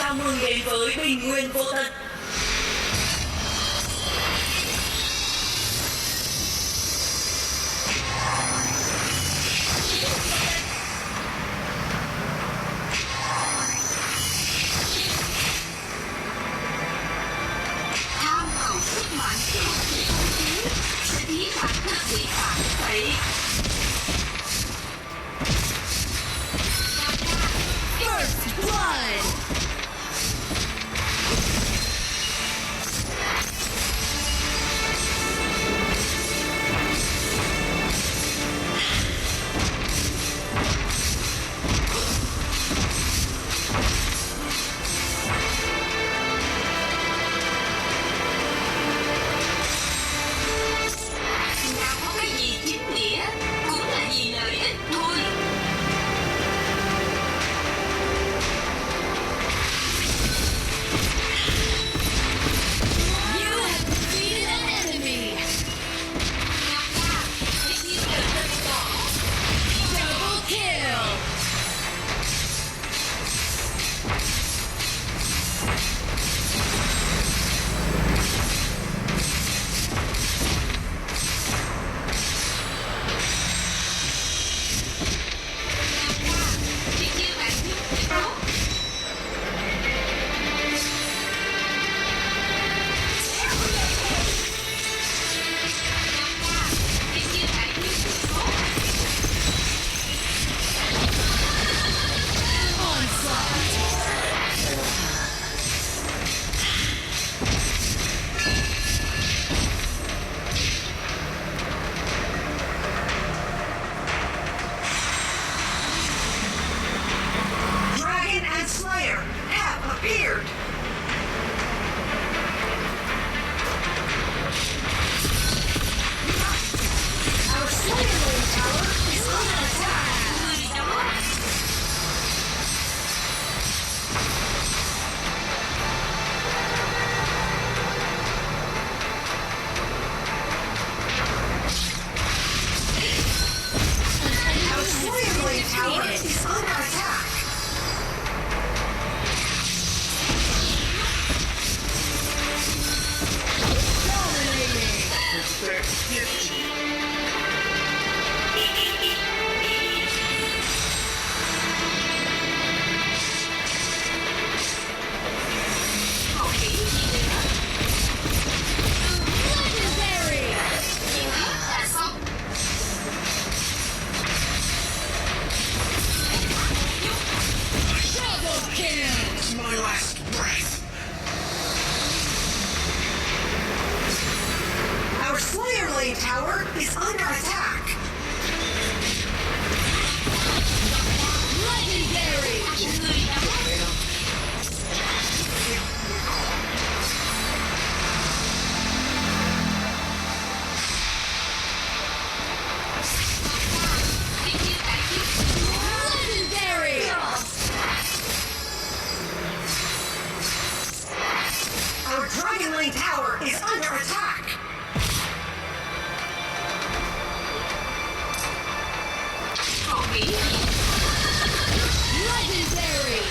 Chào mừng đến với Bình Nguyên Vô Tận. Tham khảo sức mạnh của sẽ biến thành thức bị phản thị. First blood! Nào có cái gì chính nghĩa cũng là vì lợi ích thôi. You have defeated an enemy! Gặp ta thì như trời đất đỏ. Double kill! Thì như bạn biết tuyệt đối. Thì như bạn biết tuyệt đối. Onslaught! Dragon and Slayer have appeared. Our Slayer Lane Tower is under attack. Người đó. Our Slayer Lane Tower is under attack. Dominating! Còn nghĩ gì nữa. Legendary! Chuyện hết là xong. Double kill! My last breath. Our Slayer Lane Tower is under attack. Legendary! Người đó. Thì như bạn biết tuyệt đối. Legendary! Our Dragon Lane Tower is under attack. Còn nghĩ gì. Legendary!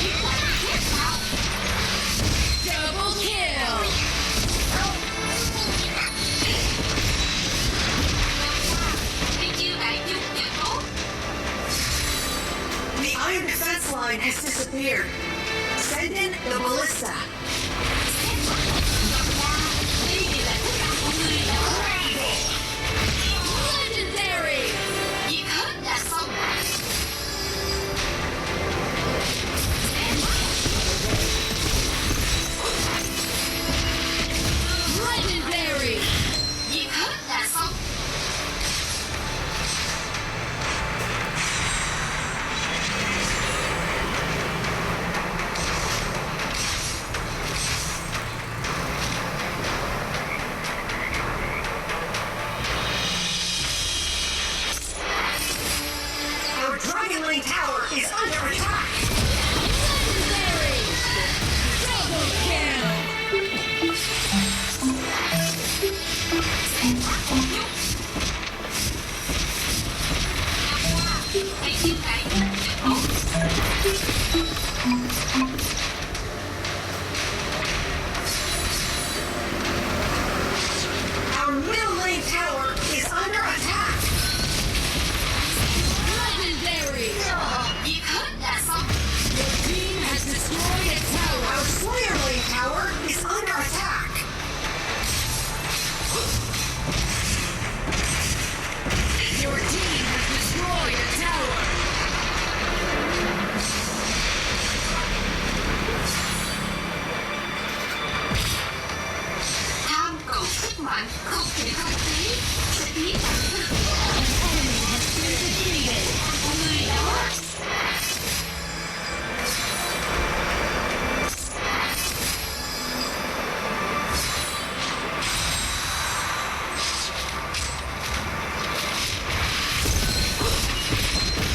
Biết là cái chết sao. Double kill! Thì như bạn biết tuyệt đối. The iron defense line has disappeared. Send in the ballista. Đây đều là thức ăn của người đó. Legendary! Việc hết là xong. Legendary! Việc hết là xong. thế không khí sẽ bị phản thực. Enemy has been defeated. Người đó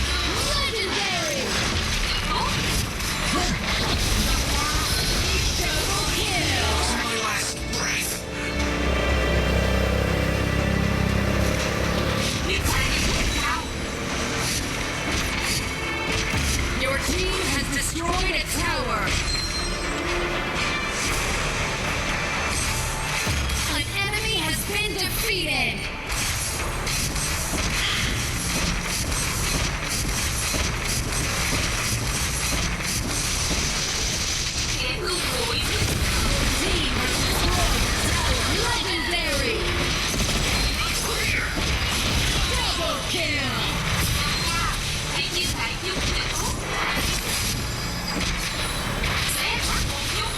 Legendary. Double kill. My last breath. những sai điểm thể thao Your team has destroyed a tower. An enemy has been defeated. kẻ hư hối Team has destroyed a tower. Legendary. Double kill. hãy chia sẻ giúp đỡ sẽ phát một chút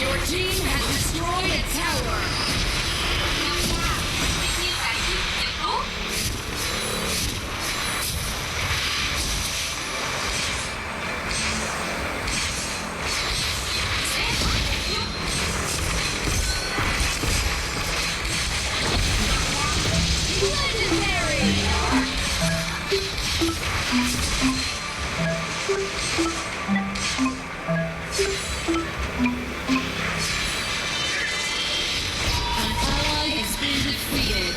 Your team has destroyed a tower. hãy chia sẻ giúp đỡ sẽ phát một chút Legendary. An ally has been defeated.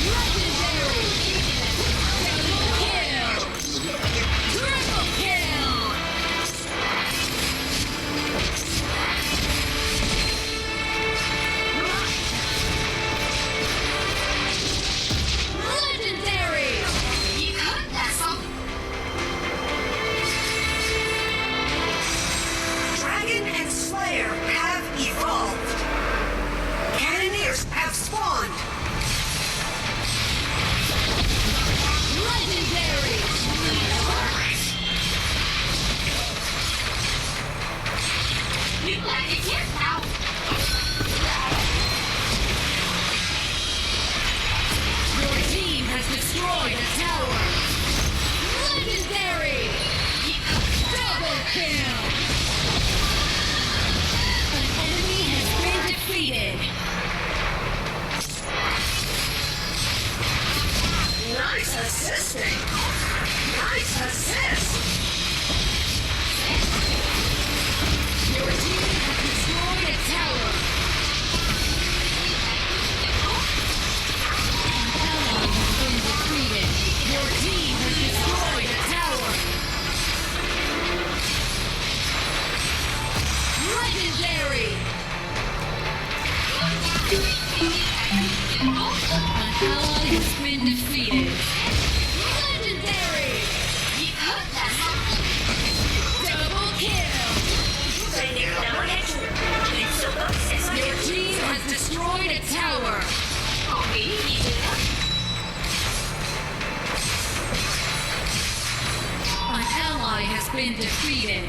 Legendary. Double kill. Triple kill. Legendary. giết hết là xong Dragon and Slayer have evolved. Cannoneers have spawned. Legendary. nhưng lại đi chết sao Your team has destroyed a tower. Legendary. Double kill. An enemy has been defeated. Nice assisting. Nice assist. Your team has destroyed a tower. An ally has been defeated. Your team has destroyed a tower. Legendary. An ally has been defeated. Legendary. giết hết là xong Double kill. Giây điểm đó hết. Lính siêu tốc sẽ xuất Your hiện. team has destroyed a tower. còn nghĩ gì nữa An ally has been defeated.